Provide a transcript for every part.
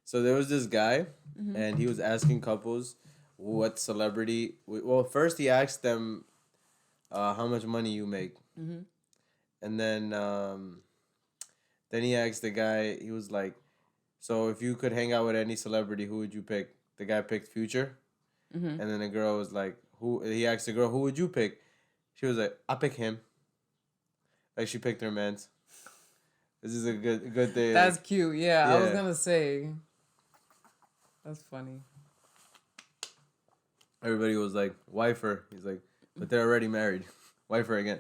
So there was this guy, and he was asking couples what celebrity. Well, first he asked them how much money you make, and then he asked the guy. He was like, "So if you could hang out with any celebrity, who would you pick?" The guy picked Future, and then the girl was like, "Who?" He asked the girl, "Who would you pick?" She was like, "I pick him." Like she picked her man's. This is a good thing. That's cute. Yeah, I was gonna say. That's funny. Everybody was like, "Wife her." He's like, "But they're already married. Wife her again."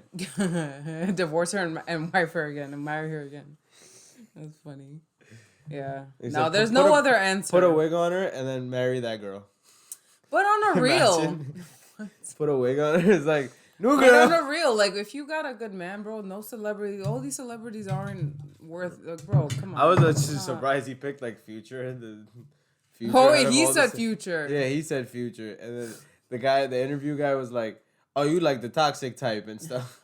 Divorce her and wife her again and marry her again. That's funny. Yeah. He No, said, there's no other answer. Put a wig on her and then marry that girl. But on a real. Put a wig on her. It's like, new But girl. on a real, like, if you got a good man, bro, no celebrity, all these celebrities aren't worth, like, bro, come on. I was just surprised he picked, like, Future and the Future. Oh, wait, he said Future. Yeah, he said Future. And then the interview guy was like, "Oh, you like the toxic type and stuff."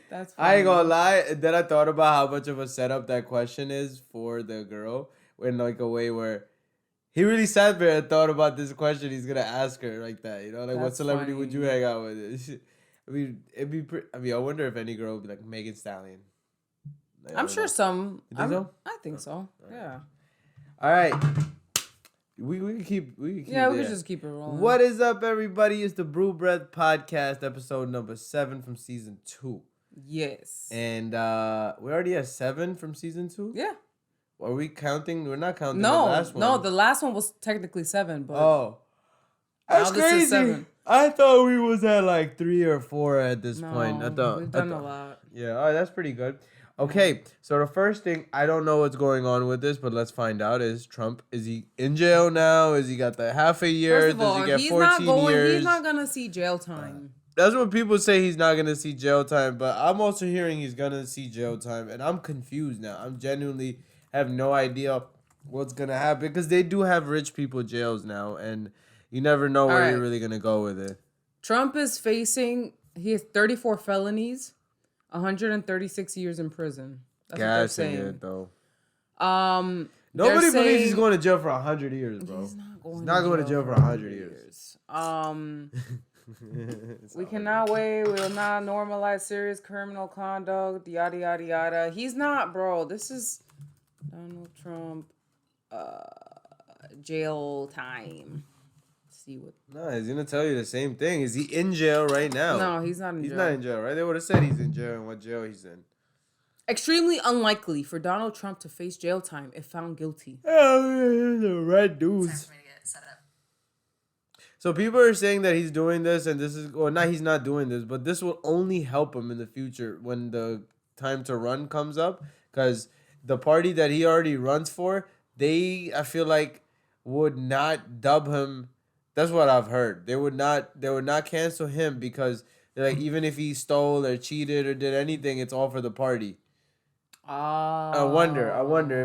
That's funny. I ain't gonna lie. And then I thought about how much of a setup that question is for the girl in, like, a way where he really sat there and thought about this question he's gonna ask her like that. You know, like, what celebrity would you hang out with? I mean, it'd be. I wonder if any girl would be like Megan Stallion. Like, I'm sure some. You think so? I think so. Yeah. All right. We can keep. Yeah, we can just keep it rolling. What is up, everybody? It's the Brew Breath Podcast, episode number 7 from season 2. Yes. And we already have 7 from season 2. Yeah. Are we counting? We're not counting the last one. No, the last one was technically 7, but that's now this crazy. is 7. I thought we was at like 3 or 4 at this point. We've done a lot. Yeah, all right, that's pretty good. Okay, so the first thing, I don't know what's going on with this, but let's find out. Is Trump, is he in jail now? Is he got the half a year? First of all, Does he get 14 years? He's not gonna see jail time. That's what people say, he's not going to see jail time, but I'm also hearing he's going to see jail time, and I'm confused now. I'm genuinely have no idea what's going to happen, because they do have rich people jails now, and you never know where you're really going to go with it. Trump is facing, he has 34 felonies, 136 years in prison. That's what they're saying. It, though. Nobody believes he's going to jail for 100 years, bro. He's not going to jail for 100 years. We cannot wait. We will not normalize serious criminal conduct. Yada, yada, yada. He's not, bro. This is Donald Trump jail time. Let's see what. No, he's going to tell you the same thing. Is he in jail right now? No, he's not in jail. He's not in jail, right? They would have said he's in jail and what jail he's in. Extremely unlikely for Donald Trump to face jail time if found guilty. The red dudes. So people are saying that he's doing this, and this is, or not, he's not doing this, but this will only help him in the future when the time to run comes up, because the party that he already runs for, I feel like, would not dub him. That's what I've heard. They would not cancel him, because they're like, even if he stole or cheated or did anything, it's all for the party. I wonder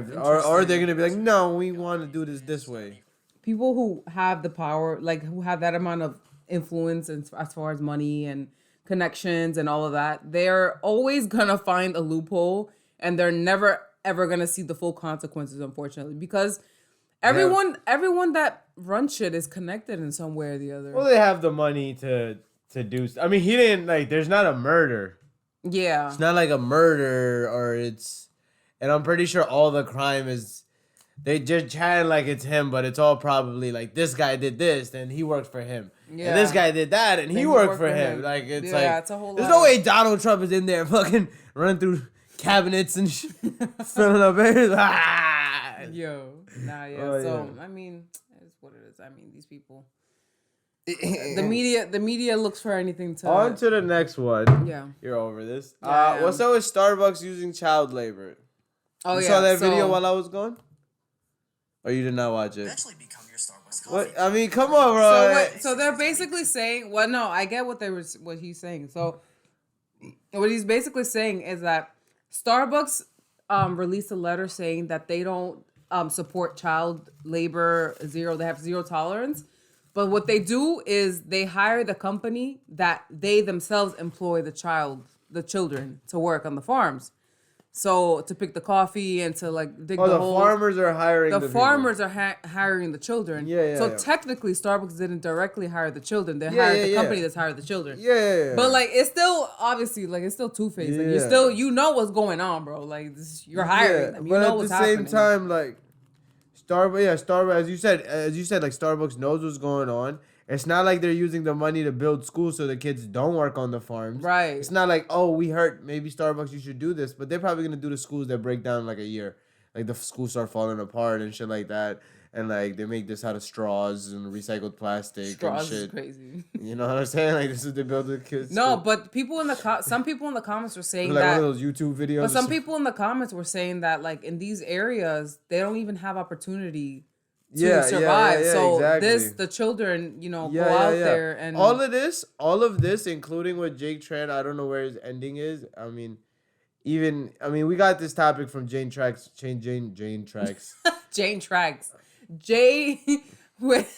if, or they're gonna be like, no, we want to do this way. People who have the power, like who have that amount of influence as far as money and connections and all of that, they're always gonna find a loophole, and they're never ever gonna see the full consequences, unfortunately, because everyone that runs shit is connected in some way or the other. Well, they have the money to do. I mean, he didn't, like, there's not a murder. Yeah, it's not like a murder, and I'm pretty sure all the crime is. They just chat like it's him, but it's all probably like, this guy did this, and he worked for him. Yeah. And this guy did that, and he worked for him. Like, it's it's a whole there's no way Donald Trump is in there fucking running through cabinets and filling up areas. Yo. So, I mean, it's what it is. I mean, these people. The media looks for anything to... On to the next one. Yeah. You're over this. What's up with Starbucks using child labor? Oh, you saw that video while I was gone? Or you did not watch it? Eventually become your Starbucks coffee. What? I mean, come on, bro. So they're basically saying, well, no, I get what he's saying. So what he's basically saying is that Starbucks released a letter saying that they don't support child labor, they have zero tolerance. But what they do is they hire the company that they themselves employ the children to work on the farms. So to pick the coffee and to like dig Oh, the the hole. farmers are hiring The the people. farmers are hiring the children. Yeah. So technically, Starbucks didn't directly hire the children. They Yeah, hired yeah, the yeah. company that's hired the children. Yeah. But like, it's still obviously like it's still two-faced. Like Yeah. you know what's going on, bro. Like you're hiring them. You but know at what's the happening. same time, like Starbucks, as you said, like Starbucks knows what's going on. It's not like they're using the money to build schools so the kids don't work on the farms. Right. It's not like, oh, we heard maybe Starbucks, you should do this, but they're probably gonna do the schools that break down in like a year, like the schools start falling apart and shit like that, and like they make this out of straws and recycled plastic Straws and is shit. crazy. You know what I'm saying? Like this is they build the kids. No, school. but people in the some people in the comments were saying like that. one of those YouTube videos. But some people in the comments were saying that like in these areas they don't even have opportunity to survive. So exactly. the children, go out there and all of this, including with Jake Tran, I don't know where his ending is. I mean, we got this topic from Jane Tracks. Jane Tracks. Jane Tracks. With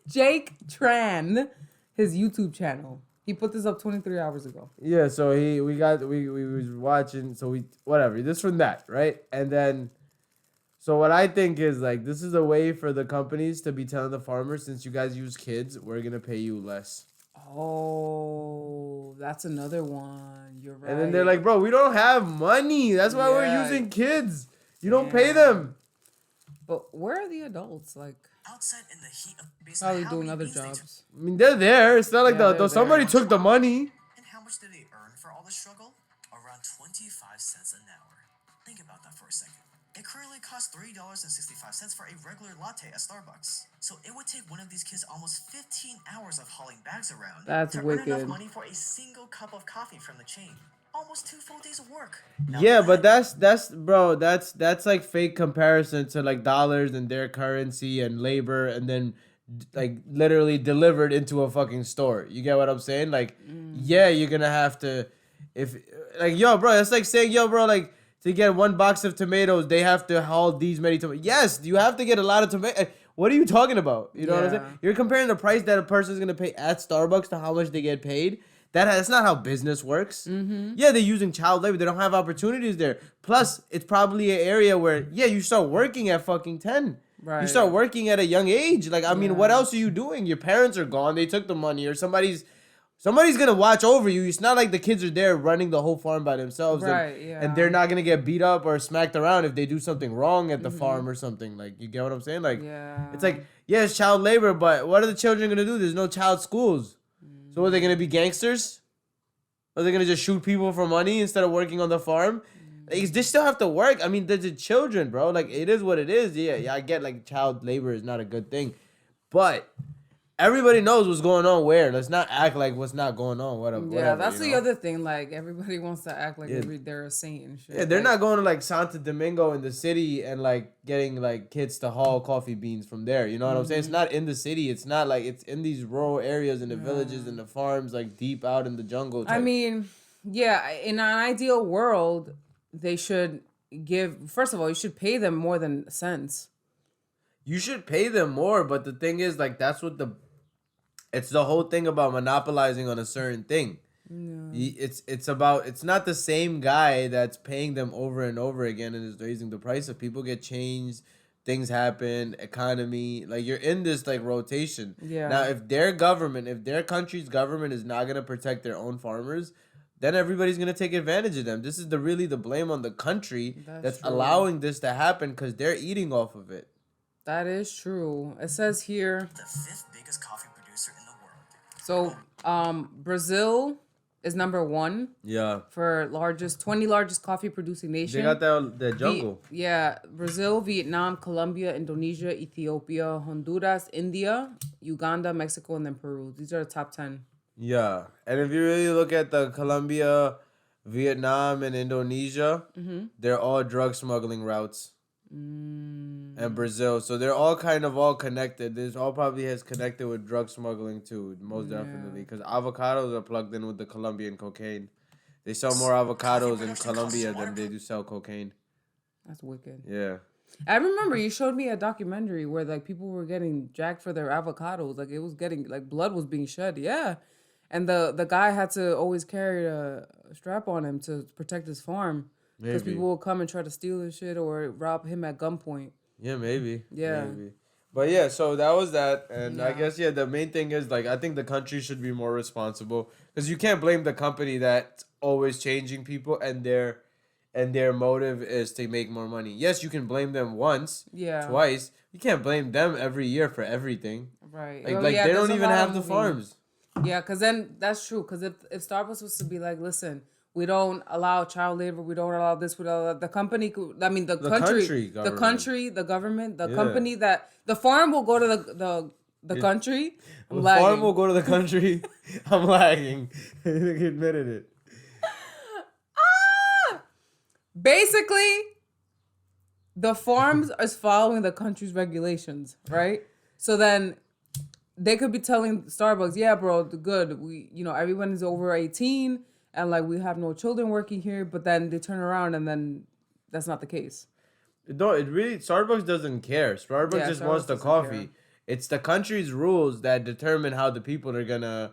Jake Tran, his YouTube channel. He put this up 23 hours ago. Yeah, so we was watching, so whatever. This from that, right? And then so what I think is like this is a way for the companies to be telling the farmers, since you guys use kids, we're gonna pay you less. Oh, that's another one. You're right. And then they're like, bro, we don't have money. That's why we're using kids. You don't pay them. But where are the adults? Like outside in the heat of probably doing other jobs. I mean, they're there. It's not like somebody took the money. And how much did they earn for all the struggle? Around 25 cents an hour. Think about that for a second. It currently costs $3.65 for a regular latte at Starbucks. So it would take one of these kids almost 15 hours of hauling bags around to earn enough money for a single cup of coffee from the chain. Almost 2 full days of work. Now but that's like fake comparison to like dollars and their currency and labor, and then like literally delivered into a fucking store. You get what I'm saying? Like, yeah, you're gonna have to, if like, yo, bro, that's like saying, yo, bro, like, to get 1 box of tomatoes, they have to haul these many tomatoes. Yes, you have to get a lot of tomatoes. What are you talking about? You know what I'm saying? You're comparing the price that a person is going to pay at Starbucks to how much they get paid. That's not how business works. Mm-hmm. Yeah, they're using child labor. They don't have opportunities there. Plus, it's probably an area where, you start working at fucking 10. Right. You start working at a young age. Like, I mean, what else are you doing? Your parents are gone. They took the money, or somebody's gonna watch over you. It's not like the kids are there running the whole farm by themselves, and they're not gonna get beat up or smacked around if they do something wrong at the farm or something. Like, you get what I'm saying? Like, it's like, it's child labor, but what are the children gonna do? There's no child schools. So are they gonna be gangsters? Are they gonna just shoot people for money instead of working on the farm? Like, they still have to work. I mean, they're the children, bro. Like, it is what it is. Yeah, I get like child labor is not a good thing, but everybody knows what's going on where. Let's not act like what's not going on. Whatever, that's the other thing. Like, everybody wants to act like they're a saint and shit. Yeah, they're not going to like Santo Domingo in the city and like getting like kids to haul coffee beans from there. You know what I'm saying? It's not in the city. It's not like it's in these rural areas, in the villages, and the farms, like deep out in the jungle. I mean, in an ideal world, they should first of all, you should pay them more than cents. You should pay them more, but the thing is, like, it's the whole thing about monopolizing on a certain thing. Yeah. It's not the same guy that's paying them over and over again and is raising the price. Of people get changed, things happen, economy. Like, you're in this like rotation. Yeah. Now, if their country's government is not gonna protect their own farmers, then everybody's gonna take advantage of them. This is really the blame on the country that's allowing this to happen, because they're eating off of it. That is true. It says here the 5th biggest coffee producer in the So, world. Brazil is number 1. Yeah. For 20 largest coffee producing nation. They got the jungle. Brazil, Vietnam, Colombia, Indonesia, Ethiopia, Honduras, India, Uganda, Mexico, and then Peru. These are the top 10. Yeah. And if you really look at the Colombia, Vietnam, and Indonesia, they're all drug smuggling routes. And Brazil, so they're all connected. This all probably has connected with drug smuggling too, most definitely, because avocados are plugged in with the Colombian cocaine. They sell more avocados in Colombia than they do sell cocaine. That's wicked. Yeah, I remember you showed me a documentary where like people were getting jacked for their avocados, like it was getting like blood was being shed. Yeah, and the guy had to always carry a strap on him to protect his farm because Maybe. people will come and try to steal his shit or rob him at gunpoint. Yeah, maybe. Yeah. Maybe. But yeah, so that was that, and I Yeah. guess the main thing is like I think the country should be more responsible because you can't blame the company that's always changing people and their motive is to make more money. Yes, you can blame them once, Yeah. twice. You can't blame them every year for everything. Right. Like Oh, like yeah, they there's don't a even lot have of the moving. farms. Yeah, because then that's true. Because if Starbucks was to be like, listen, we don't allow child labor, we don't allow this, we don't allow the company. I mean, the country, the government. country, the government, the Yeah. company that the farm will go to the country. I'm The lagging. farm will go to the country. I'm lagging. He admitted it. Basically, the farms is following the country's regulations, right? So then they could be telling Starbucks, yeah, bro, good. We, everyone is over 18 and like we have no children working here, but then they turn around and then that's not the case. No, it really Starbucks doesn't care. Starbucks Yeah, just Starbucks wants the doesn't coffee. care. It's the country's rules that determine how the people are gonna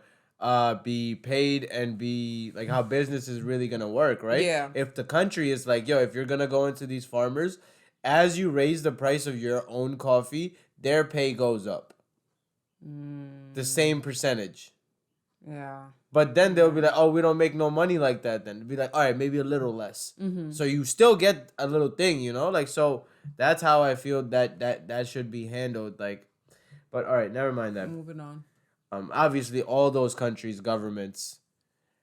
be paid and be like how business is really gonna work, right? Yeah. If the country is like, yo, if you're gonna go into these farmers, as you raise the price of your own coffee, their pay goes up. The same percentage. Yeah. But then they'll be like, oh, we don't make no money like that then. It'd be like, all right, maybe a little less. So you still get a little thing, Like, so that's how I feel that should be handled. Like, but all right, never mind that. Moving on. Obviously, all those countries' governments,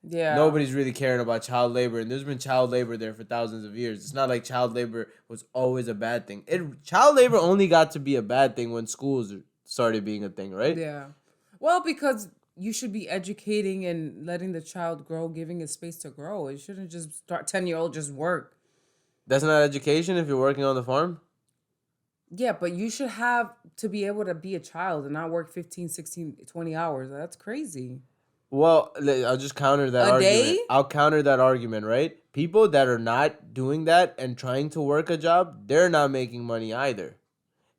Yeah. nobody's really caring about child labor. And there's been child labor there for thousands of years. It's not like child labor was always a bad thing. Child labor only got to be a bad thing when schools started being a thing, right? Yeah. Well, because you should be educating and letting the child grow, giving it space to grow. It shouldn't just start 10-year-old just work. That's not education if you're working on the farm. Yeah, but you should have to be able to be a child and not work 15, 16, 20 hours. That's crazy. Well, I'll just counter that A argument. day? I'll counter that argument, right? People that are not doing that and trying to work a job, they're not making money either.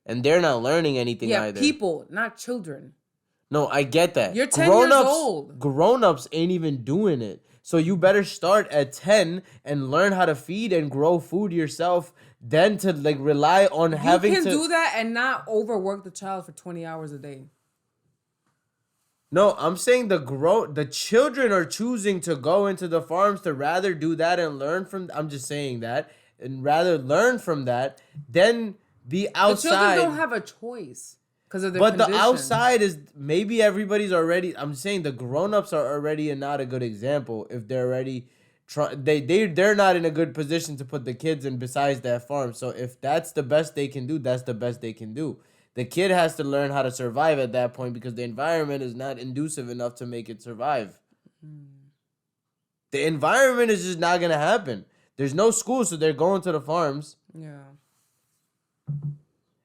And they're not learning anything Yeah, either. people, not children. No, I get that. You're 10 years old. Grown-ups ain't even doing it. So you better start at 10 and learn how to feed and grow food yourself, then to like rely on having You can to do that and not overwork the child for 20 hours a day. No, I'm saying the children are choosing to go into the farms to rather do that and learn from. I'm just saying that and rather learn from that than be outside. The children don't have a choice because of their But condition. the outside is maybe everybody's already. I'm saying the grown-ups are already not a good example if they're already. They're not in a good position to put the kids in besides that farm. So if that's the best they can do, that's the best they can do. The kid has to learn how to survive at that point because the environment is not conducive enough to make it survive. The environment is just not gonna happen. There's no school, so they're going to the farms. Yeah.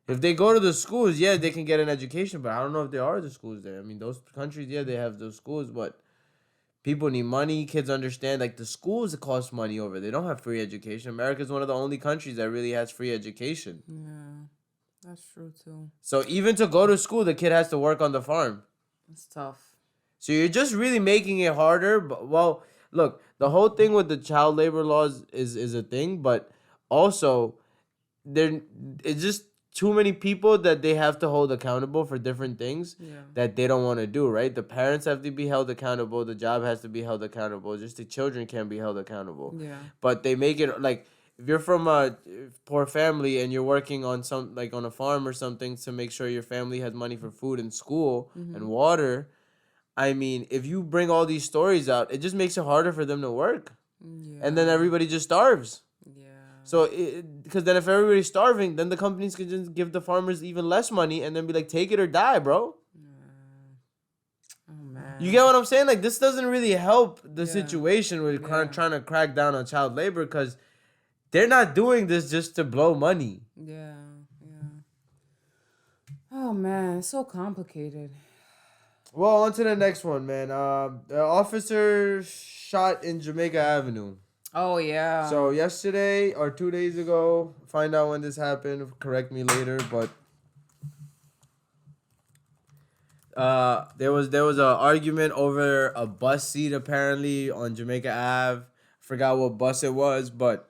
If they go to the schools, yeah, they can get an education, but I don't know if there are the schools there. I mean, those countries, yeah, they have those schools, but people need money. Kids understand, like, the schools cost money over. They don't have free education. America's one of the only countries that really has free education. Yeah. That's true, too. So even to go to school, the kid has to work on the farm. It's tough. So you're just really making it harder. But, well, look, the whole thing with the child labor laws is a thing, but also it's just too many people that they have to hold accountable for different things that they don't want to do, right? The parents have to be held accountable. The job has to be held accountable. Just the children can't be held accountable. Yeah. But they make it like if you're from a poor family and you're working on on a farm or something to make sure your family has money for food and school and water. I mean, if you bring all these stories out, it just makes it harder for them to work. Yeah. And then everybody just starves. Yeah. So, because then if everybody's starving, then the companies can just give the farmers even less money and then be like, take it or die, bro. Oh, man. You get what I'm saying? Like, this doesn't really help the situation with Yeah. trying to crack down on child labor because they're not doing this just to blow money. Yeah. Oh, man. It's so complicated. Well, on to the next one, man. The officer shot in Jamaica Avenue. Oh, yeah. So yesterday or 2 days ago, find out when this happened. Correct me later, but There was a argument over a bus seat apparently on Jamaica Ave. Forgot what bus it was, but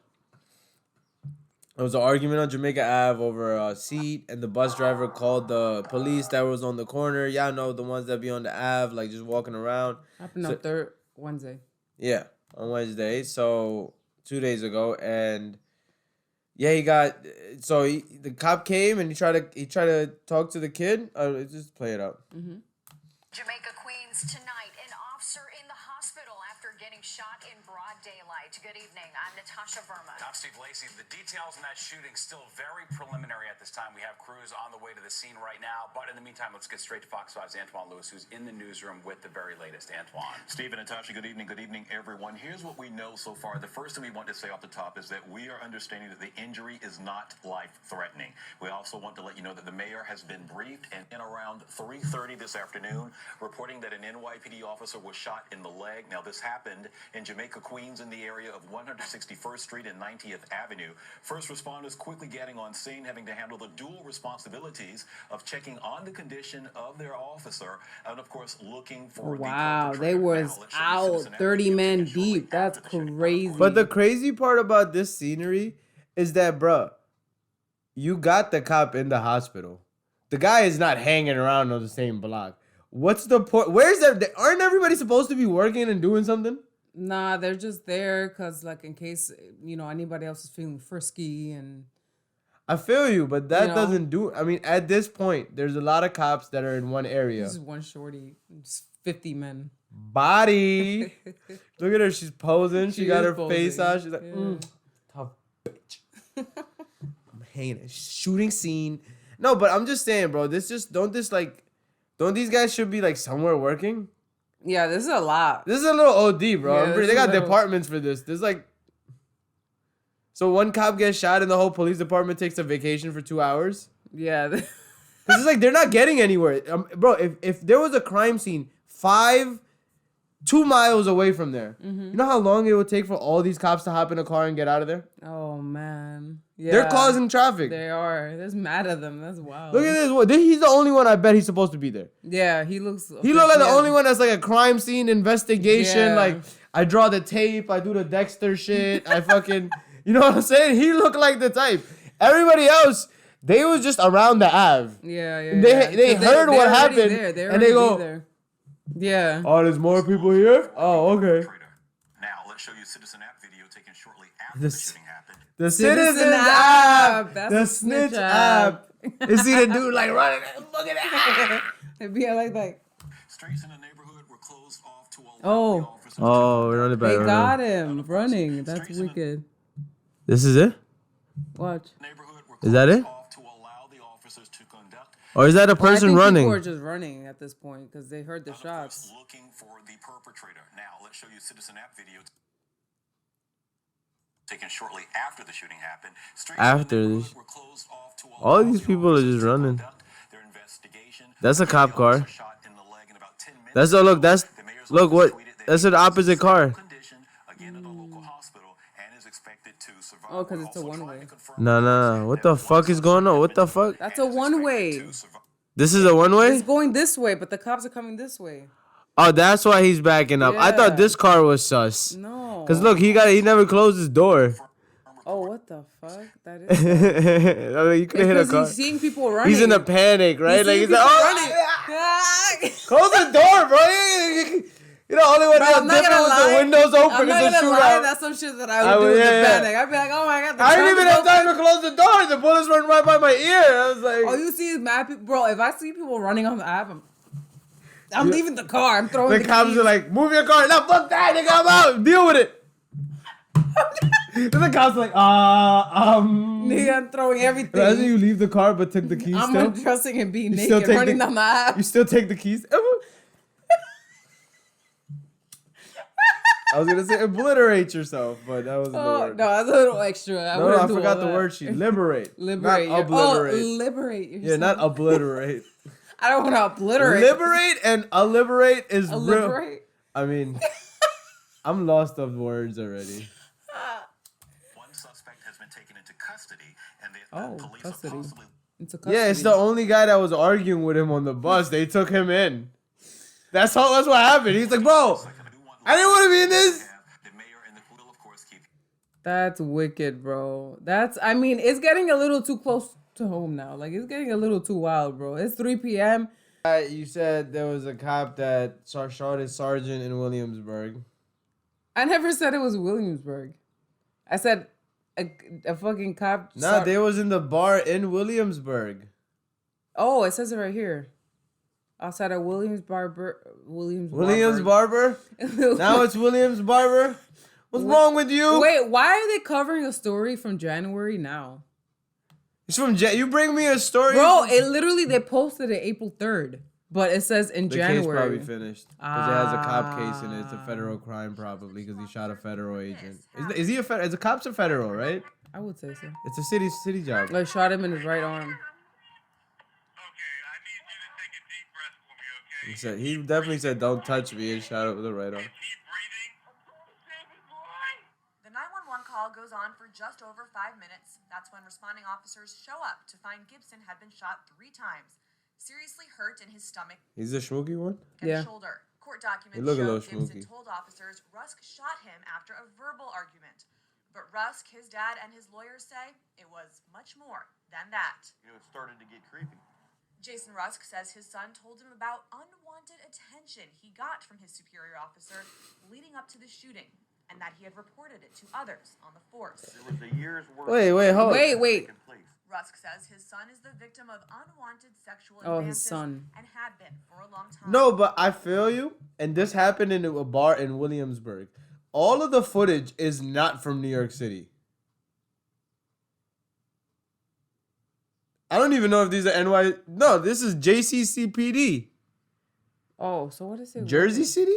there was an argument on Jamaica Ave over a seat, and the bus driver called the police that was on the corner. Y'all know the ones that be on the Ave, like just walking around. Happened So- on third Wednesday. Yeah, on Wednesday. So 2 days ago, and yeah, the cop came and he tried to talk to the kid. Just play it out. Jamaica, Queens tonight. An officer in the hospital after getting shot in broad daylight. Good evening. I'm Natasha Verma. I'm Steve Lacey. The details in that shooting still very preliminary at this time. We have crews on the way to the scene right now. But in the meantime, let's get straight to Fox 5's Antoine Lewis, who's in the newsroom with the very latest. Antoine. Steve and Natasha, good evening. Good evening, everyone. Here's what we know so far. The first thing we want to say off the top is that we are understanding that the injury is not life-threatening. We also want to let you know that the mayor has been briefed, and in around 3:30 this afternoon, reporting that an NYPD officer was shot in the leg. Now, this happened in Jamaica, Queens, in the area of 161st Street and 90th Avenue. First responders quickly getting on scene, having to handle the dual responsibilities of checking on the condition of their officer and, of course, looking for the Wow, they perpetrator. was Now, let's show you out Citizen 30 Avenue men taken shortly deep. That's after the shooting. crazy. But the crazy part about this scenery is that, bruh, you got the cop in the hospital. The guy is not hanging around on the same block. What's the point? Where's that? Aren't everybody supposed to be working and doing something? Nah, they're just there because, like, in case, anybody else is feeling frisky and... I feel you, but that You know? doesn't do. I mean, at this point, there's a lot of cops that are in one area. This is one shorty. It's 50 men. Body. Look at her. She's posing. She got is her face posing. out. She's like, tough bitch. I'm hanging. Shooting scene. No, but I'm just saying, bro. Don't these guys should be like somewhere working? Yeah, this is a lot. This is a little OD, bro. Yeah, They this is got a little- departments for this. There's like, so one cop gets shot and the whole police department takes a vacation for 2 hours. Yeah. This is like they're not getting anywhere, bro. If there was a crime scene 2 miles away from there, you know how long it would take for all these cops to hop in a car and get out of there? Oh, man. Yeah. They're causing traffic. They are. There's mad at them. That's wild. Look at this. He's the only one I bet he's supposed to be there. Yeah, he looks... He looked like the yeah. only one that's like a crime scene investigation. Yeah. Like, I draw the tape, I do the Dexter shit, I fucking, you know what I'm saying? He looked like the type. Everybody else, they was just around the Ave. Yeah. They 'Cause heard what they're already happened, there. They're and they already go, there. Yeah. oh, there's more people here? Oh, okay. Now, let's show you Citizen App video taken shortly after The the c- shooting happened. The Citizen Citizen app. app. That's The a snitch snitch app. app. You see the dude like running, look at that. It'd be like Streets in the neighborhood were closed off to allow Oh. the officers to Oh, we're on the they back. got him running. That's wicked. This is it? Watch. neighborhood were Is that closed it? off to allow the officers to conduct Or is that a Well, I person think running? People are just running at this point because they heard the and, of course, shots. looking for the perpetrator. Now, let's show you Citizen App video taken shortly after the shooting happened. Streets in the After neighborhood this- were closed off to All allow these the people are officers just to running. conduct their investigation. That's a The cop car. officer shot in the leg in about 10 minutes That's look. That's The mayor's look. office What? tweeted that That's he an was in opposite stable car. condition, again at a local hospital, and is expected to survive. Oh, 'cause We're it's a also one-way. trying to confirm No, no, no. What the that fuck one is going on? What the fuck? That's and a is one-way. expected to survive. This is a one way. It's going this way, but the cops are coming this way. Oh, that's why he's backing up. I Yeah. thought this car was sus. No. Cause look, he never closed his door. Oh, what the fuck? That is. I mean, you could have hit a Because car. he's seeing people running. He's in a panic, right? Like he's like, oh, close the door, bro. You know, only when Bro, they're I'm not different gonna with lie. the windows open I'm not is a gonna lie. shootout. That's some shit that I I would do would- in yeah, the yeah. panic. I'd be like, oh my god. The I didn't trunk even is have time open. to close the door. The bullets went right by my ear. I was like, All you see is mad people. Bro, if I see people running on the app, I'm leaving the car. I'm throwing the the cops keys. are like, move your car. No, fuck that, nigga. I'm out. Deal with it. Then the cops are like, Nigga, I'm throwing everything. Imagine you leave the car but took the keys I'm still. undressing and being You still naked, take running the- down the app. You still take the keys? I was gonna say obliterate yourself, but that wasn't the Oh, word. no, that's a little extra. No, wouldn't I do forgot all the that. word. She liberate, Liberate. not obliterate. Liberate yourself. Yeah, not obliterate. I don't want to obliterate. Liberate and liberate is real. Liberate. I mean, I'm lost of words already. One suspect has been taken into custody, and the Oh, police custody. are possibly into custody. Yeah, it's the only guy that was arguing with him on the bus. They took him in. That's all. That's what happened. He's like, bro, I didn't want to be in this. The mayor and the will, of course, keep. That's wicked, bro. I mean, it's getting a little too close to home now. Like, it's getting a little too wild, bro. It's 3 p.m. You said there was a cop that shot his sergeant in Williamsburg. I never said it was Williamsburg. I said a fucking cop. Nah, they was in the bar in Williamsburg. Oh, it says it right here. Outside of Williams Barber. Williams Barber? Now it's Williams Barber? What's wrong with you? Wait, why are they covering a story from January now? It's from you bring me a story. Bro, it literally, they posted it April 3rd. But it says in the January. case probably finished. Because it has a cop case in it. It's a federal crime probably because he shot a federal agent. Is he a federal? Is a cop's a federal, right? I would say so. It's a city job. Like, shot him in his right arm. He definitely said, "Don't touch me," and shot it with the right arm. The 911 call goes on for just over 5 minutes. That's when responding officers show up to find Gibson had been shot 3 times, seriously hurt in his stomach He's the schmooky one? and Yeah. shoulder. Court documents look a show little Gibson schmooky. told officers Rusk shot him after a verbal argument. But Rusk, his dad, and his lawyers say it was much more than that. It started to get creepy. Jason Rusk says his son told him about unwanted attention he got from his superior officer leading up to the shooting, and that he had reported it to others on the force. There was a year's worth. Wait, hold. Wait. Rusk says his son is the victim of unwanted sexual Oh, his advances son. and had been for a long time. No, but I feel you. And this happened in a bar in Williamsburg. All of the footage is not from New York City. I don't even know if these are NY. No, this is JCCPD. Oh, so what is it? Jersey City?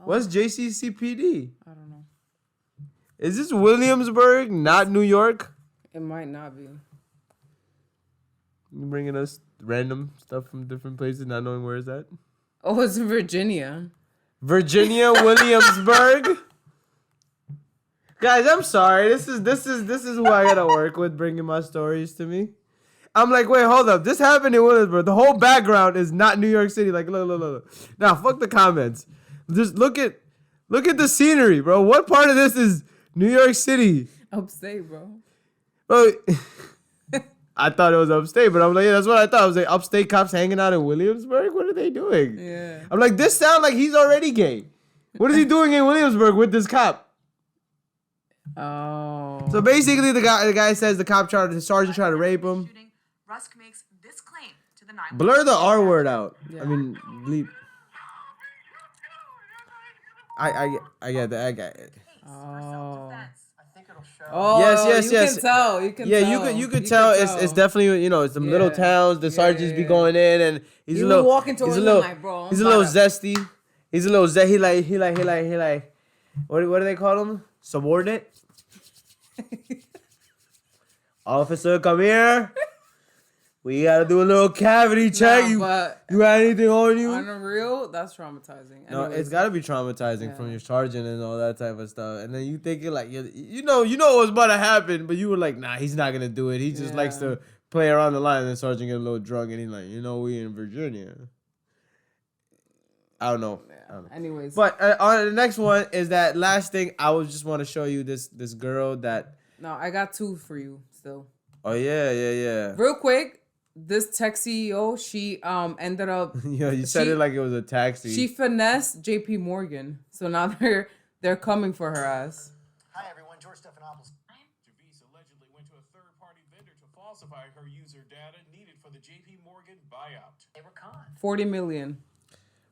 What's JCCPD? I don't know. Is this Williamsburg, not New York? It might not be. You bringing us random stuff from different places, not knowing where is that? Oh, it's Virginia. Virginia, Williamsburg. Guys, I'm sorry. This is who I gotta work with bringing my stories to me. I'm like, wait, hold up. This happened in Williamsburg. The whole background is not New York City. Like, look. Now, fuck the comments. Just look at the scenery, bro. What part of this is New York City? Upstate, bro. Bro, I thought it was upstate, but I'm like, yeah, that's what I thought. I was like, upstate cops hanging out in Williamsburg? What are they doing? Yeah. I'm like, this sounds like he's already gay. What is he doing in Williamsburg with this cop? Oh. So basically, the guy says the sergeant tried to rape him. Shooting, Rusk makes this claim to the 911. Blur the R word out. Yeah. I mean, bleep. I get that. I get it. Oh. I think it'll show. Oh, Yes. You can tell. You can tell. You could tell. It's definitely it's some little Yeah. towns. The sergeants be going in, and he's He a was little walking towards he's a them little like, bro, he's a I'm little about to- zesty. He's a little he like what do they call him? Subordinate. Officer, come here. We gotta do a little cavity check. but you got anything on you? on the real, that's traumatizing. No, Anyways. it's gotta be traumatizing Yeah. from your sergeant and all that type of stuff. And then you thinking like you know what's about to happen, but you were like, nah, he's not gonna do it. He just likes Yeah. to play around the line. And the sergeant get a little drunk and he's like, we in Virginia. I don't know. Anyways. But on the next one is that last thing. I would just want to show you this girl that. No, I got 2 for you still. Oh yeah. Real quick, this tech CEO, she ended up Yo, you said it like it was a taxi. she finessed JP Morgan. So now they're coming for her ass. Hi everyone, George Stephanopoulos. Javis allegedly went to a third-party vendor to falsify her user data needed for the JP Morgan buyout. They were conned. 40 million.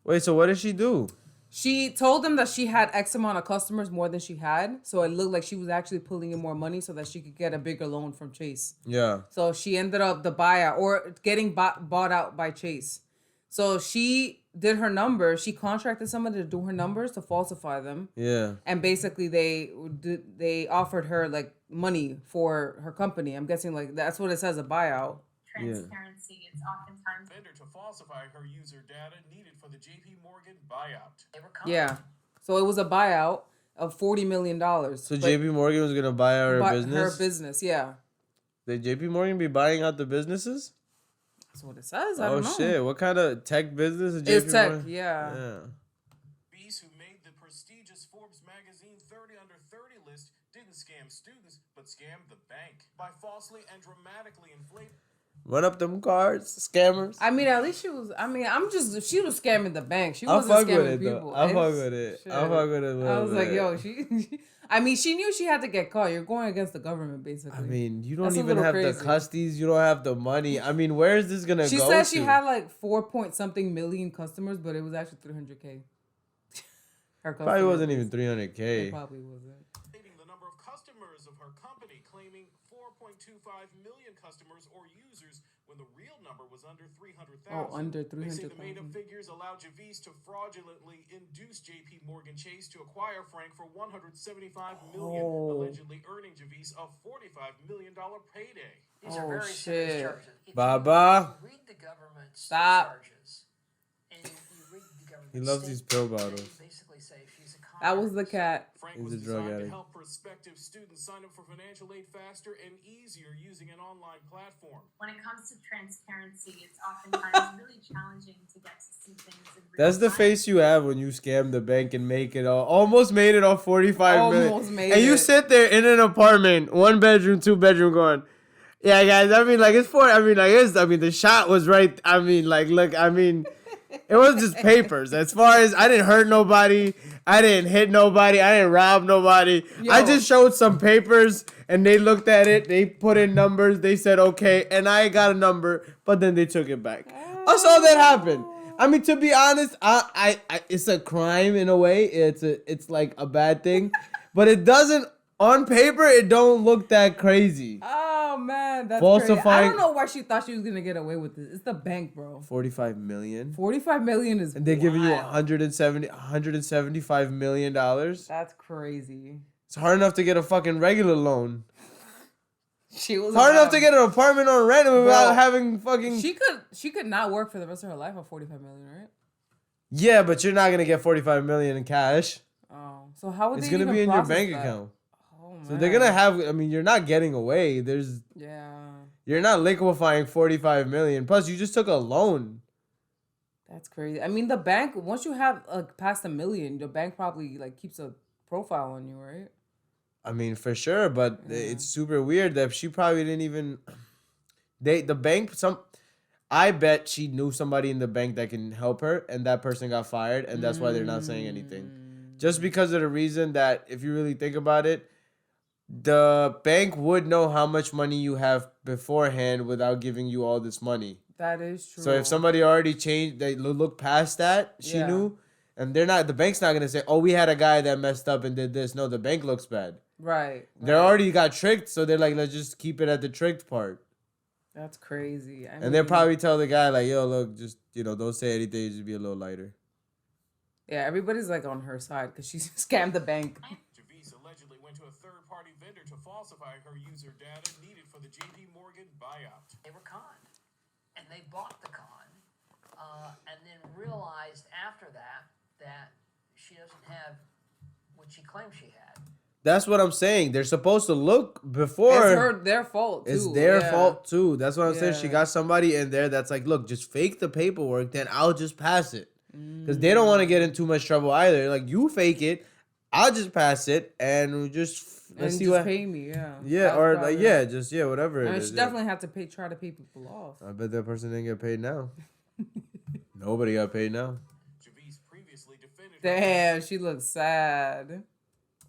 Wait, so what did she do? She told them that she had X amount of customers more than she had. So it looked like she was actually pulling in more money so that she could get a bigger loan from Chase. Yeah. So she ended up the buyout or getting bought out by Chase. So she did her numbers. She contracted somebody to do her numbers to falsify them. Yeah. And basically they offered her like money for her company. I'm guessing like that's what it says, a buyout. Transparency. It's oftentimes Vendor to falsify her user data needed for the JP Morgan buyout. They were conned. Yeah. So it was a buyout of $40 million. So JP Morgan was gonna buy out her business. Her business, yeah. The JP Morgan be buying out the businesses? That's what it says. I Oh don't know. shit! What kind of tech business is JP It's tech, Morgan? yeah. Bees who made the prestigious Forbes magazine 30 under 30 list didn't scam students, but scammed the bank by falsely and dramatically inflating. Run up them cards, scammers. I mean, at least she was. I mean, she was scamming the bank. She I wasn't fuck with scamming it though. people. I fuck It's- with it. shit. I fuck with it a little I was like, bit. yo, she. I mean, she knew she had to get caught. You're going against the government, basically. I mean, you don't That's a even little have crazy. the custodies. You don't have the money. I mean, where is this gonna She go? said she to? had like 4-point-something million customers, but it was actually 300K. Her Probably customer wasn't base. even 300K. It probably wasn't. The number of customers of her company, claiming 4.25 million customers or users when the real number was under 300,000. Oh, under They say the 300,000. made-up figures allowed Javis to fraudulently induce JP Morgan Chase to acquire Frank for $175 million, allegedly earning Javis a $45 million payday. These are Oh, very serious shit. charges. If Baba. you read the government's Stop. charges, and you read the government's He loves these pill bottles. they basically say she's a con That was the artist. cat. Frank He's was a drug designed to addict. help prospective students sign up for financial aid faster and easier using an online platform. When it comes to transparency, it's oftentimes really challenging to get to see things in real That's the time. face you have when you scam the bank and make it almost made it off 45 million. Almost made and you it. sit there in an apartment, 1 bedroom, 2 bedroom, going, yeah, guys. I mean, like the shot was right. I mean, like, look, I mean, it was just papers. As far as I didn't hurt nobody, I didn't hit nobody, I didn't rob nobody. I Yo. just showed some papers, and they looked at it. They put in numbers. They said okay, and I got a number, but then they took it back. I saw that happen. I mean, to be honest, I it's a crime in a way. It's like a bad thing, but it doesn't. On paper, it don't look that crazy. Oh man, that's crazy. I Falsifying- don't know why she thought she was gonna get away with this. It's the bank, bro. 45 million. 45 million is. And they're giving you wild. 175 million dollars. That's crazy. It's hard enough to get a fucking regular loan. She was It's hard enough about- to get an apartment on rent without Bro, having fucking. She could not work for the rest of her life on 45 million, right? Yeah, but you're not gonna get 45 million in cash. Oh, so how would It's they gonna even be in your process bank that? account. Oh man. So they're gonna have. I mean, you're not getting away. Yeah, You're not liquefying 45 million. Plus, you just took a loan. that's crazy. I mean, the bank once you have past $1 million, the bank probably like keeps a profile on you, right? I mean, for sure, but it's super weird that she probably didn't even. The bank I bet she knew somebody in the bank that can help her, and that person got fired, and that's why they're not saying anything. Just because of the reason that, if you really think about it, the bank would know how much money you have beforehand without giving you all this money. That is true. So if somebody already changed, they look past that, she Yeah. knew, and they're not. The bank's not gonna say, "Oh, we had a guy that messed up and did this." No, the bank looks bad. right, They already got tricked, so they're like, let's just keep it at the tricked part. that's crazy. I And they'll mean, probably tell the guy, like, yo, look, just, don't say anything, just be a little lighter. yeah, everybody's like on her side because she scammed the bank. Javis allegedly went to a third-party vendor to falsify her user data needed for the JP Morgan buyout. They were conned, and they bought the con, and then realized after that she doesn't have what she claimed she had. That's what I'm saying. They're supposed to look before. Their fault too. It's their yeah. fault, too. That's what I'm saying. She Yeah. got somebody in there that's like, look, just fake the paperwork, then I'll just pass it. Because they don't want to get in too much trouble either. Like, you fake it, I'll just pass it, and we just And let's see just what. pay me, yeah. Yeah, That's or probably like, yeah, just whatever I it mean, is. she yeah. definitely had to try to pay people off. I bet that person didn't get paid now. Nobody got paid now. Javis previously defended her Damn, she looks sad.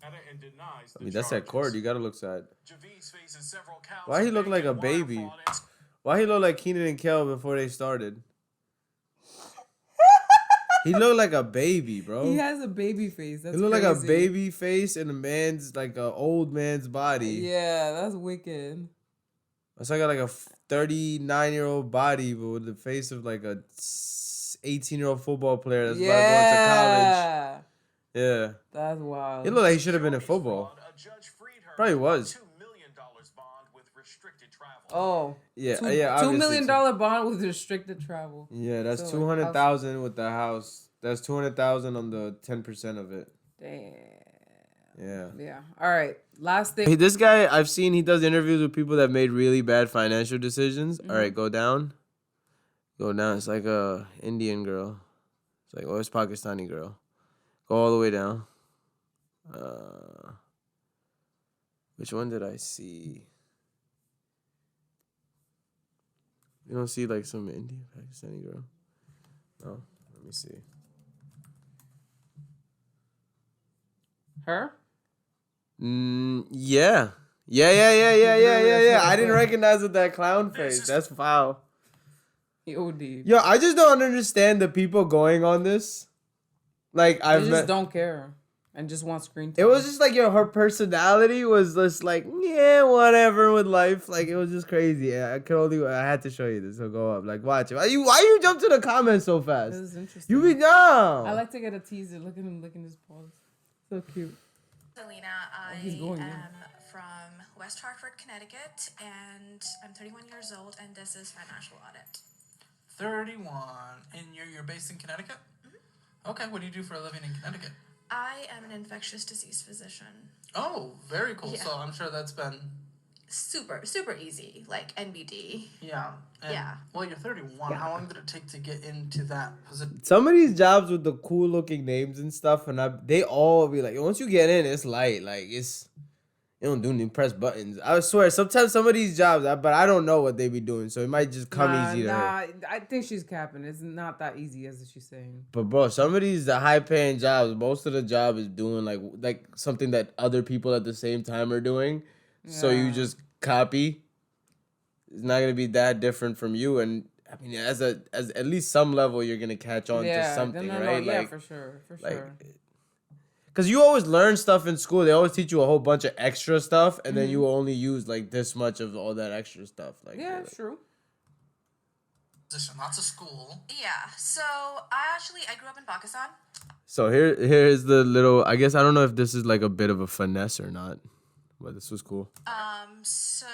data and denies I the mean, that's at charges. court. You gotta look sad. Javis faces several counts Why he of look like a bank and wire baby? fraud and Why he look like Keenan and Kel before they started? He looked like a baby, bro. He has a baby face. That's He looked like a crazy. baby face in a man's, like, a old man's body. Yeah, that's wicked. It's like a 39-year-old body, but with the face of like a 18-year-old football player that's about to go into college. Yeah. That's wild. He looked like he should have been in football. a judge freed her Probably from a was. $2 million bond with restricted travel. Oh. Yeah, $2 yeah. $2 obviously million too. bond with restricted travel. Yeah, that's So, like, 200,000 with the house. That's 200,000 on the 10% of it. Damn. Yeah. Yeah. All right. Last Hey, thing. this guy, I've seen he does interviews with people that made really bad financial decisions. All right, go down. Go down. It's like a Indian girl. It's like, oh, it's Pakistani girl. Go all the way down. Which one did I see? You don't see like some Indian Pakistani girl? No. Let me see. Her? Yeah. Yeah. I didn't recognize with that clown face. That's foul. He OD. Yo, I just don't understand the people going on this. Like, They I've just met. don't care and just want screen time. It was just like, yo, her personality was just like, yeah, whatever with life. Like, it was just crazy. Yeah, I had to show you this. So go up. Like, watch it. Why you jump to the comments so fast? This is interesting. You be down. I like to get a teaser. Look at him licking his paws. So cute. Selena, I he's going in. am from West Hartford, Connecticut, and I'm 31 years old, and this is Financial Audit. 31, and you're based in Connecticut? Mm-hmm. Okay, what do you do for a living in Connecticut? I am an infectious disease physician. Oh, very cool. Yeah. So I'm sure that's been super easy, like NBD. Yeah. Yeah. Well, you're 31. How long did it take to get into that position? Some of these jobs with the cool looking names and stuff, and they all be like, once you get in, it's light. Like, you don't do any press buttons. I swear, sometimes some of these jobs, but I don't know what they be doing, so it might just come easy to her. I think she's capping. It's not that easy as she's saying. But bro, some of these the high paying jobs, most of the job is doing like something that other people at the same time are doing. So you just copy. It's not gonna be that different from you, and I mean, as at least some level, you're gonna catch on to something, right? Yeah, like, for sure. Because you always learn stuff in school. They always teach you a whole bunch of extra stuff, and then you only use like this much of all that extra stuff. Like, yeah, true. Lots of school. Yeah. So I grew up in Pakistan. So here's the little. I guess I don't know if this is like a bit of a finesse or not, but this was cool. So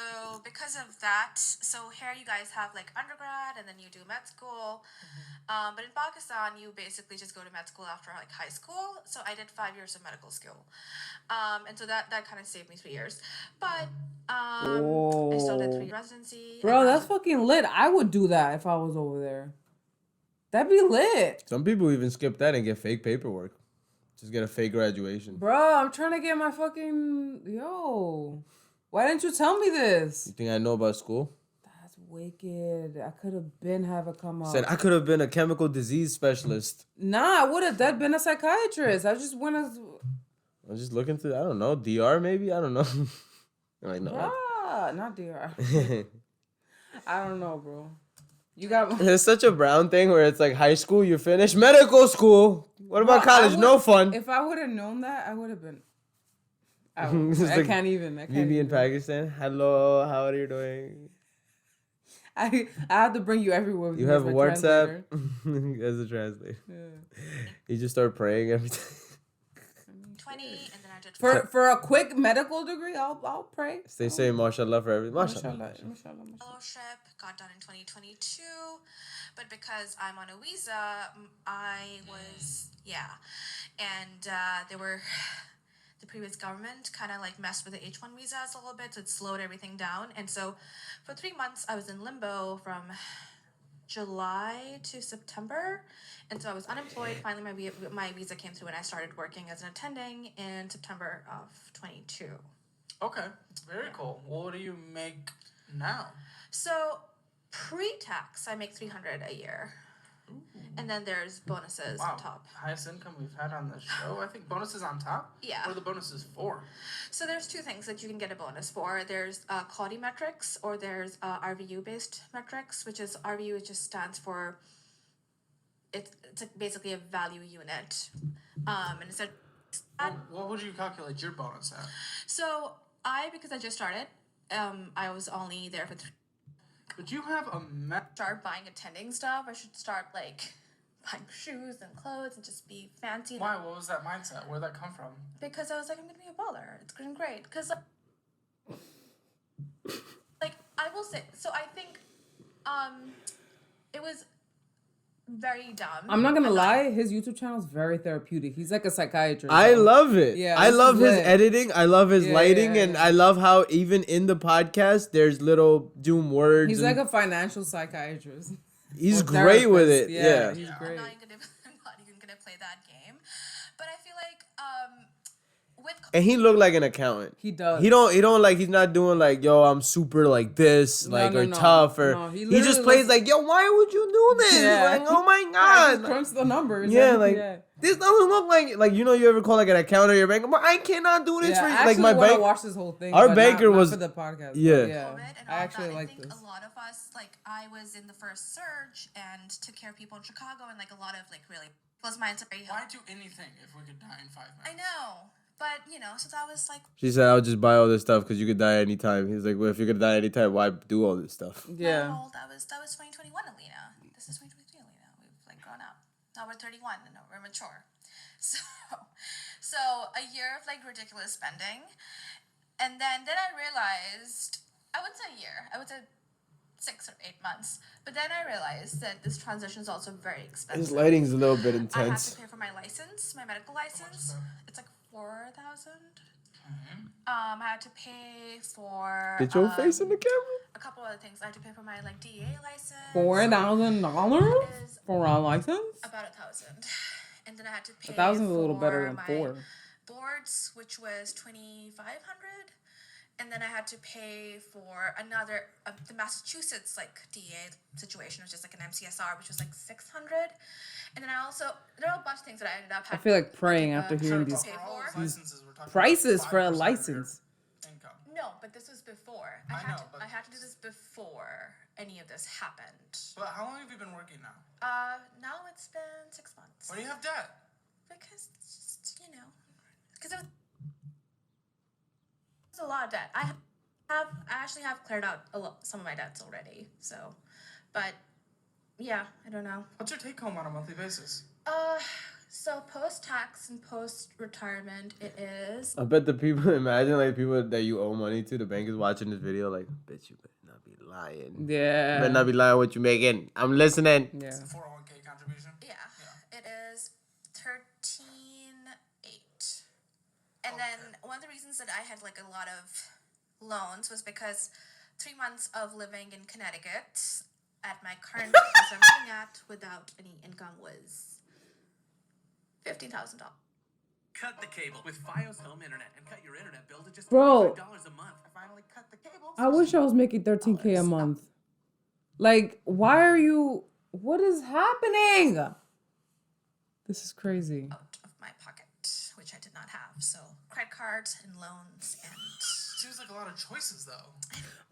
because of that, so here you guys have like undergrad and then you do med school. But in Pakistan, you basically just go to med school after like high school. So I did 5 years of medical school. And so that kind of saved me 3 years. But I still did 3 residency. Bro, that's fucking lit. I would do that if I was over there. That'd be lit. Some people even skip that and get fake paperwork. Just get a fake graduation. Bro, I'm trying to get my fucking... Yo. Why didn't you tell me this? You think I know about school? That's wicked. I could have been have it come up. Said I could have been a chemical disease specialist. Nah, I would have that been a psychiatrist. I just went as... I'm just looking through, I don't know, DR maybe? I don't know. Like, no. Not DR. I don't know, bro. You got... It's such a brown thing where it's like high school, you finish medical school. What about college? No fun. If I would have known that, I would have been... I like can't even. Maybe in Pakistan. Hello, how are you doing? I have to bring you everywhere. You have WhatsApp as a translator. Yeah. You just start praying every time. 20, and then I did for a quick medical degree. I'll pray. They say mashallah for everything. Mashallah. fellowship, got done in 2022, but because I'm on a visa, I was and the previous government kind of like messed with the H1 visas a little bit, so it slowed everything down. And so for 3 months I was in limbo from July to September, and so I was unemployed. Finally my visa came through and I started working as an attending in September of 22. Okay, very cool. What do you make now? So pre-tax I make $300 a year. And then there's bonuses on top. Highest income we've had on the show. I think bonuses on top? Yeah. What are the bonuses for? So there's 2 things that you can get a bonus for. There's quality metrics, or there's RVU-based metrics, which is RVU, it just stands for, it's basically a value unit. And it's what would you calculate your bonus at? So because I just started, I was only there for 3. But you have a start buying attending stuff. I should start like buying shoes and clothes and just be fancy. Why? What was that mindset? Where'd that come from? Because I was like, I'm gonna be a baller. It's going great. Because like I will say, so I think it was very dumb. I'm not gonna lie, his YouTube channel is very therapeutic. He's like a psychiatrist. I love it. Yeah, I this love is his lit. editing. I love his Yeah, lighting, yeah, and yeah. I love how even in the podcast there's little doom words. He's and like a financial psychiatrist. he's Or great with therapist. it. Yeah. He's great. I'm not even gonna play that game. But I feel like with And he looked like an accountant. He does. He don't like. He's not doing like, yo, I'm super like this, like or tough, or No, he literally just plays looks- like, yo, why would you do this? Yeah. Like, oh my I god. just crunch the numbers. Yeah, and- like this doesn't look like you know you ever call like an accountant or your banker, but I cannot do this Yeah, for I you. actually Like my want to bank. watch this whole thing. Our but banker not was for the podcast. Yeah. Yeah, I actually like this. a lot of us, like I was in the first surge and took care of people in Chicago, and like a lot of like really close minds are very Why do anything if we could die in 5 minutes? I know, but you know, so that was like She said, "I'll just buy all this stuff because you could die anytime." He's like, "Well, if you're gonna die anytime, why do all this stuff?" Yeah. that was 2021, Alina. This is 2023, Alina. We've like grown up. Now we're 31 and now we're mature. So a year of like ridiculous spending, and then I realized I would say a year. I would say 6 or 8 months. But then I realized that this transition is also very expensive. His lighting's a little bit I have intense. to pay for my license, my medical license. It's like 4,000. I had to pay for. Get your face in the camera. A couple other things. I had to pay for my like DA license. $4,000 for a license? About 1,000, and then I had to pay. 1,000 is a little better than my 4. boards, which was 2,500, and then I had to pay for another the Massachusetts like DA situation, which is like an MCSR, which was like 600, and then I also there are a bunch of things that I ended up. I feel like praying after hearing these prices for a license. No, but this was before. I had to do this before any of this happened. But how long have you been working now? Now it's been 6 months. Why do you have debt? Because it's just, you know, because it was a lot of debt. I actually have cleared out some of my debts already. So, but yeah, I don't know. What's your take home on a monthly basis? So post-tax and post-retirement, it is. I bet the people imagine like people that you owe money to. The bank is watching this video, like, bitch, you better not be lying. Yeah. You better not be lying what you making. I'm listening. Yeah. It's a 401k contribution? Yeah. It is 13,800. And then one of the reasons that I had like a lot of loans was because 3 months of living in Connecticut at my current place I'm living at without any income was $15,000. Cut the cable with Fios Home Internet and cut your internet bill to just Bro. $5 a month. I finally cut the cable. I wish I was making $13K a month. Like, why are you... What is happening? This is crazy. Out of my pocket, which I did not have. So credit cards and loans and... Seems like a lot of choices, though.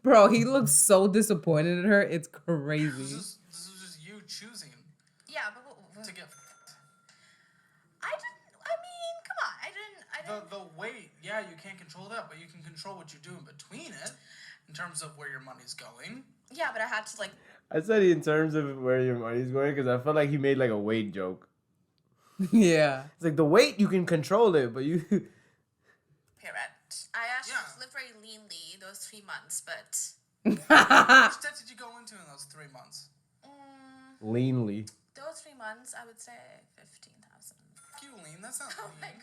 Bro, he looks so disappointed in her. It's crazy. This is just you choosing Yeah, but to get... The weight, yeah, you can't control that, but you can control what you do in between it, in terms of where your money's going. Yeah, but I had to like... I said in terms of where your money's going because I felt like he made like a weight joke. Yeah. It's like the weight, you can control it, but you... Pay rent. I actually lived very leanly those 3 months, but... How much debt did you go into in those 3 months? Leanly. Those 3 months, I would say 15,000. You lean, that's not lean.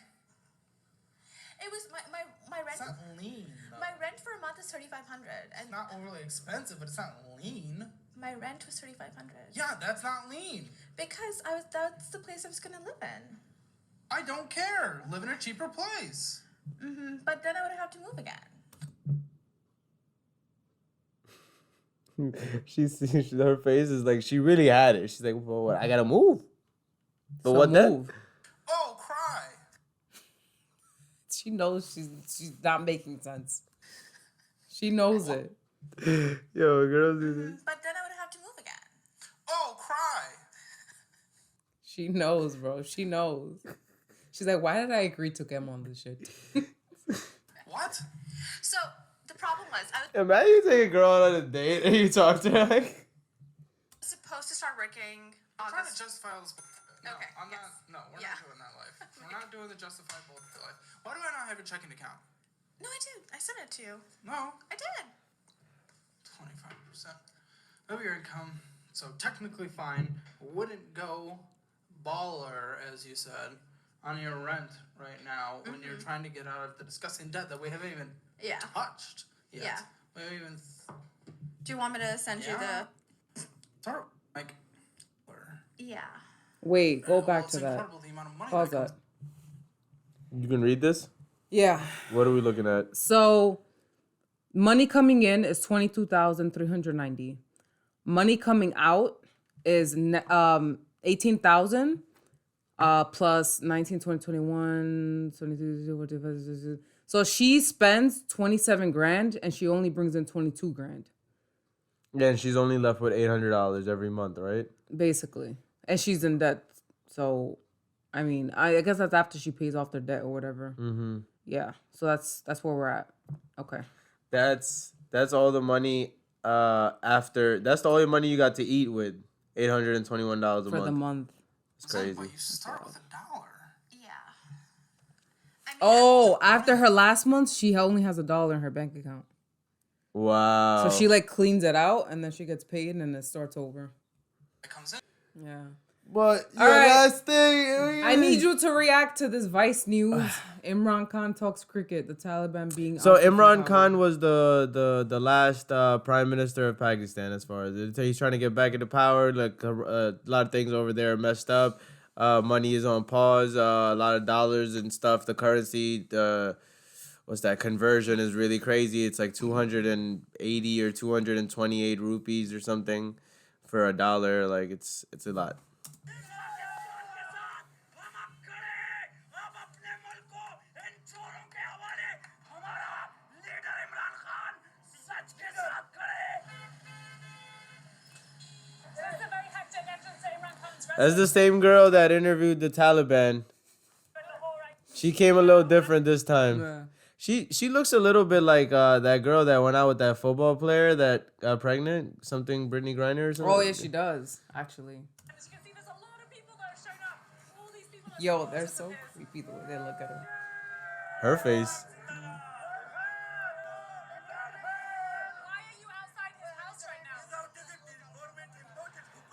It was my rent. It's not lean, though. My rent for a month is $3,500, It's not overly expensive, but it's not lean. my rent was $3,500. Yeah, that's not lean. Because that's the place I was gonna live in. I don't care. Live in a cheaper place. But then I would have to move again. Her face is like she really had it. She's like, well, what? I gotta move. But So what then? move. Oh, cry. She knows she's not making sense. She knows it. Yo, girls do this. But then I would have to move again. Oh, cry. She knows, bro. She knows. She's like, why did I agree to come on this shit? What? So the problem was I was Imagine you take a girl out on a date and you talk to her like... supposed to start working I'm trying to August. justify all this. No, Okay, I'm yes. not. No, we're Yeah. not doing that life. We're not doing the justifiable life. Why do I not have your checking account? No, I did. I sent it to you. No. I did. 25% of your income So technically fine. Wouldn't go baller, as you said, on your rent right now when you're trying to get out of the disgusting debt that we haven't even touched yet. Yeah. We haven't even... Do you want me to send you the... Start, like... Yeah. Wait, go back to that. Incredible the amount of money Pause that. You can read this? Yeah. What are we looking at? So, money coming in is 22,390. Money coming out is 18,000 plus 19, 20, 21, 22. So she spends 27 grand and she only brings in 22 grand. Yeah, and she's only left with $800 every month, right? Basically. And she's in debt. So, I mean, I guess that's after she pays off their debt or whatever. Mm-hmm. Yeah. So that's where we're at. Okay. That's all the money after. That's the only money you got to eat with. $821 a month. For the month. It's crazy. But you start with $1. Yeah. Oh, after her last month, she only has $1 in her bank account. Wow. So she like cleans it out and then she gets paid and then it starts over. It comes in. Yeah. But All right. last thing. I need you to react to this Vice News. Imran Khan talks cricket. The Taliban being So ousted from Imran power. Khan was the last prime minister of Pakistan, as far as he's trying to get back into power. Like a lot of things over there are messed up. Money is on pause. A lot of dollars and stuff. The currency, what's that conversion is really crazy. It's like 280 or 228 rupees or something for $1. Like it's a lot. That's the same girl that interviewed the Taliban. She came a little different this time. Yeah. She looks a little bit like that girl that went out with that football player that got pregnant. Something Brittany Griner or something. Oh yeah, she does actually. Yo, they're so creepy the way they look at her. Her face.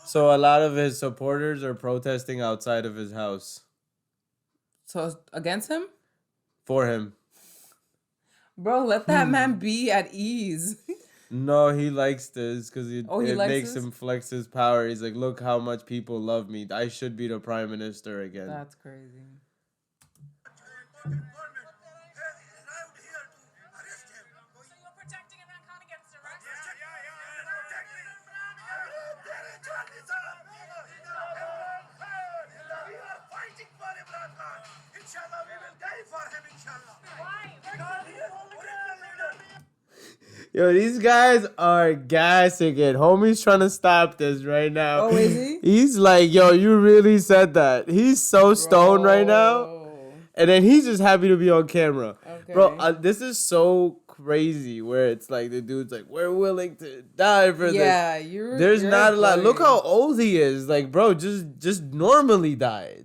So a lot of his supporters are protesting outside of his house So against him? for him. Bro, let that man be at ease. No, he likes this because He it likes makes this? him flex his power. He's like, look how much people love me. I should be the prime minister again. That's crazy. Yo, these guys are gassing it. Homie's trying to stop this right now. Oh, is he? He's like, yo, you really said that. He's so stoned right now. And then he's just happy to be on camera. Okay. Bro, this is so crazy where it's like the dude's like, we're willing to die for this. Yeah, There's you're not a lot. funny. Look how old he is. Like, bro, just normally die.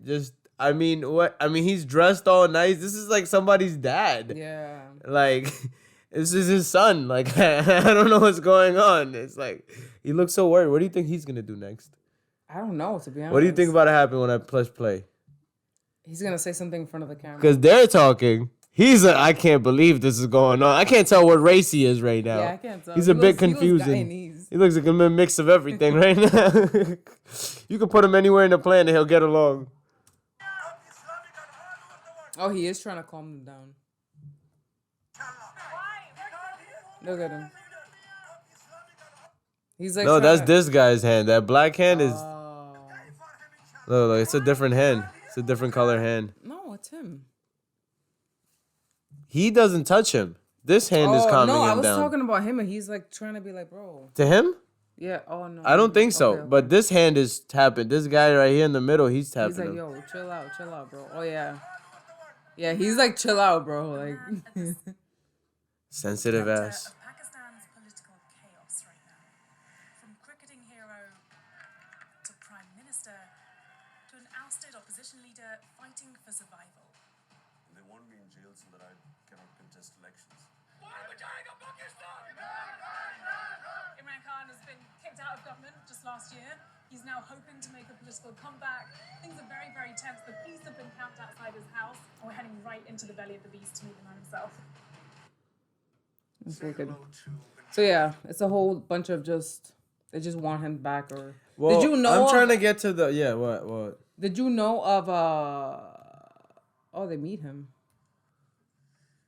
I mean, he's dressed all nice. This is like somebody's dad. Yeah. Like, this is his son. Like, I don't know what's going on. It's like, he looks so worried. What do you think he's going to do next? I don't know, to be honest. What do you think about to happen when I press play? He's gonna say something in front of the camera. Because they're talking. He's like, I can't believe this is going on. I can't tell what race he is right now. Yeah, I can't tell. He's He a bit looks confusing. Guyanese. He looks like a mix of everything right now. You can put him anywhere in the planet, he'll get along. Oh, he is trying to calm them down. Look at him. He's like, No, that's tryna- this guy's hand. That black hand is... Look, it's a different hand. It's a different color hand. No, it's him. He doesn't touch him. This hand is calming no, I him was down. talking about him, and he's like trying to be like, bro. To him? Yeah. Oh no. I don't think so. Okay, okay. But this hand is tapping. This guy right here in the middle, he's tapping He's like, him. yo, chill out, bro. Oh yeah. Yeah, he's like, chill out, bro. Like. Sensitive ass. Pakistan's political chaos right now. From cricketing hero to prime minister to an ousted opposition leader fighting for survival. They want me in jail so that I cannot contest elections. Imran Khan has been kicked backed out of government just last year. He's now hoping to make a political comeback. Things are very, very tense. The police have been camped outside his house, and we're heading right into the belly of the beast to meet the man himself. It's wicked. So yeah, it's a whole bunch of they just want him back. Or well, did you know? I'm trying to get to the what? Did you know of Oh, they meet him.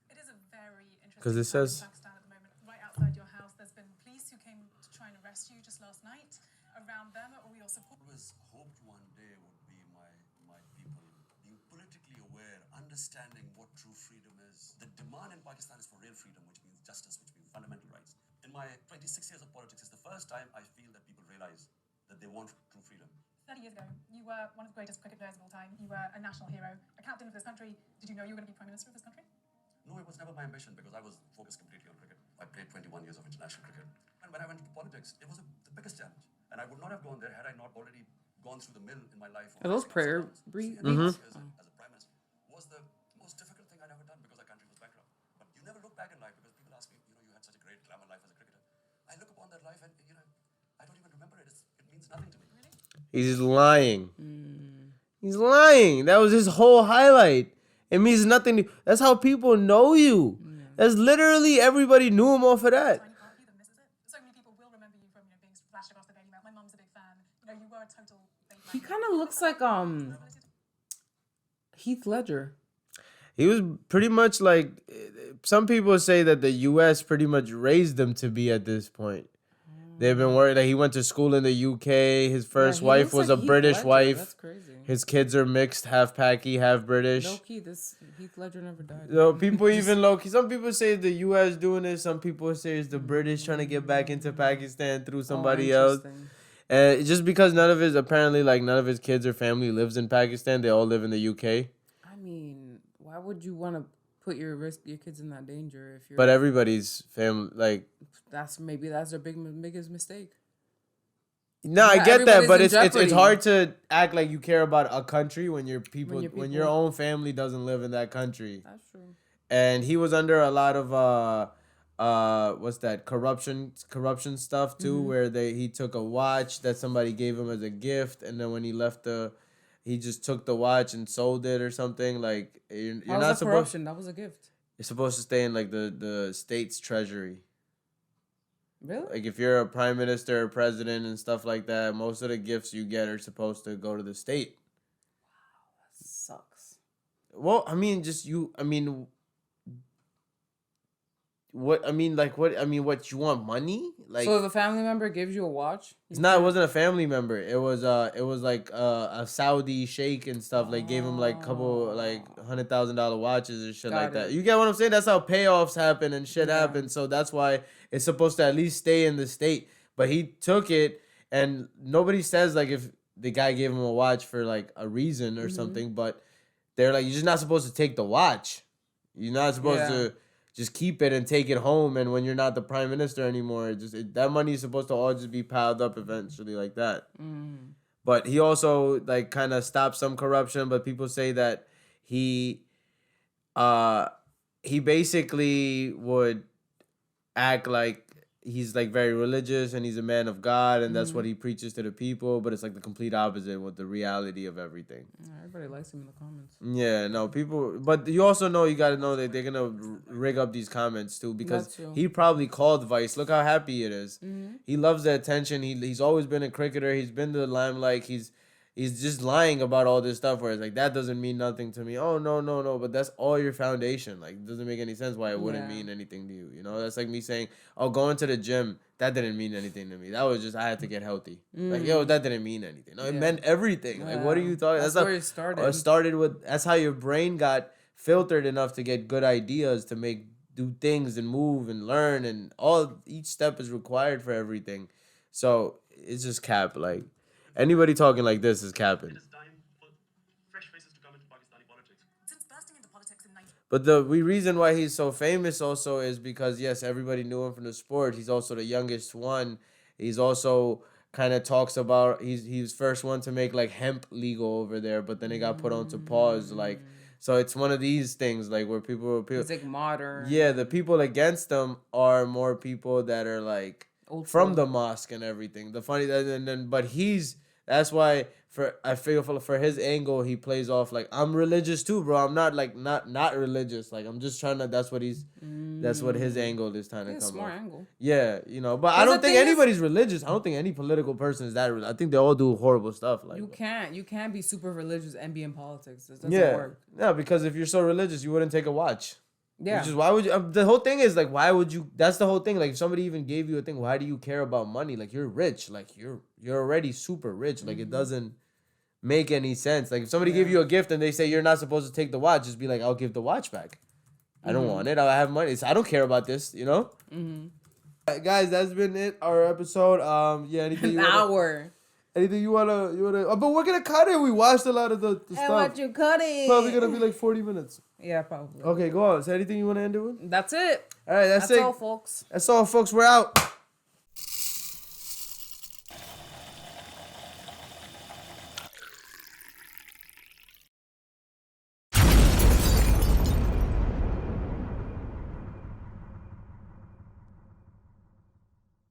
It is a very interesting. Because it says. Pakistan at the moment, right outside your house. There's been police who came to try and arrest you just last night. Around them, or we also always hoped one day would be my people being politically aware, understanding what true freedom is. The demand in Pakistan is for real freedom, which means justice, which means fundamental rights. In my 26 years of politics, it's the first time I feel that people realize that they want true freedom. 30 years ago, you were one of the greatest cricket players of all time. You were a national hero, a captain of this country. Did you know you were going to be Prime Minister of this country? No, it was never my ambition because I was focused completely on cricket. I played 21 years of international cricket. And when I went into politics, it was the biggest challenge. And I would not have gone there had I not already gone through the mill in my life. Are those prayer beats? As a prime minister was the most difficult thing I'd ever done because our country was bankrupt. But you never look back in life because people ask me, you had such a great glamour life as a cricketer. I look upon that life and, I don't even remember it. It means nothing to me. Really? He's lying. He's lying. That was his whole highlight. It means nothing. That's how people know you. That's literally everybody knew him off of that. So many people will remember you from being flashed across the Daily Mail. My mum's a big fan. You were a total. He kind of looks like Heath Ledger. He was pretty much like, some people say that the U.S. pretty much raised him to be at this point. They've been worried that he went to school in the UK. His first wife was a British wife. That's crazy. His kids are mixed, half Paki, half British. Low key, this Heath Ledger never died. No, people even low key. Some people say the U.S. doing this. Some people say it's the British trying to get back into Pakistan through somebody else. And just because none of his kids or family lives in Pakistan, they all live in the UK. I mean, why would you want to put your kids in that danger if you're? But everybody's family, that's their biggest mistake. No, I get that, but it's hard to act like you care about a country when when your own family doesn't live in that country. That's true. And he was under a lot of what's that, corruption stuff too, where he took a watch that somebody gave him as a gift, and then when he left he just took the watch and sold it or something. Like you're not supposed. Corruption? That was a gift. You're supposed to stay in like the state's treasury. Really? Like if you're a prime minister or president and stuff like that, most of the gifts you get are supposed to go to the state. Wow, that sucks. Well, what you want, money? Like, so if a family member gives you a watch, it wasn't a family member. It was like a Saudi sheikh and stuff. Like gave him like couple like $100,000 watches and shit like that. You get what I'm saying? That's how payoffs happen and shit happen. So that's why it's supposed to at least stay in the state. But he took it, and nobody says like if the guy gave him a watch for like a reason or something. But they're like, you're just not supposed to take the watch. You're not supposed to just keep it and take it home. And when you're not the prime minister anymore, that money is supposed to all just be piled up eventually like that. But he also like kind of stopped some corruption. But people say that he basically would act like he's like very religious and he's a man of God and that's what he preaches to the people. But it's like the complete opposite with the reality of everything. Everybody likes him in the comments. Yeah, no, people. But you also know, you got to know that they're going to rig up these comments too, because he probably called Vice. Look how happy it is. He loves the attention. He's always been a cricketer. He's been the limelight. He's just lying about all this stuff where it's like, that doesn't mean nothing to me. Oh, no. But that's all your foundation. Like, it doesn't make any sense why it wouldn't mean anything to you. You know, that's like me saying, oh, going to the gym, that didn't mean anything to me. That was just, I had to get healthy. Like, yo, that didn't mean anything. No, it meant everything. Like, what are you talking? That's where it started. It started with, that's how your brain got filtered enough to get good ideas to do things and move and learn, and each step is required for everything. So it's just cap. Like, anybody talking like this is capping. But the reason why he's so famous also is because, yes, everybody knew him from the sport. He's also the youngest one. He's also kind of talks about, he's first one to make like hemp legal over there, but then it got put onto pause. Like, so it's one of these things like where people it's like modern. Yeah, the people against them are more people that are like from the mosque and everything. The funny and then but that's why I feel for his angle he plays off like I'm religious too, bro. I'm not like not religious. Like I'm just trying to. That's what his angle is trying to come smart off. angle. Yeah, but I don't think anybody's religious. I don't think any political person is that. I think they all do horrible stuff. Like you can't be super religious and be in politics. It doesn't work. Yeah, because if you're so religious, you wouldn't take a watch. Yeah. Which is why would you? The whole thing is like, why would you? That's the whole thing. Like, if somebody even gave you a thing, why do you care about money? Like, you're rich. Like, you're already super rich. Like, it doesn't make any sense. Like, if somebody give you a gift and they say you're not supposed to take the watch, just be like, I'll give the watch back. I don't want it. I have money. I don't care about this. Right, guys, that's been it. Our episode. Anything you hour. Anything you wanna? But we're gonna cut it. We watched a lot of the stuff. And what you cutting? Probably gonna be like 40 minutes. Yeah, probably. Okay, go on. Is there anything you want to end it with? That's it. All right, that's it. That's all, folks. That's all, folks. We're out.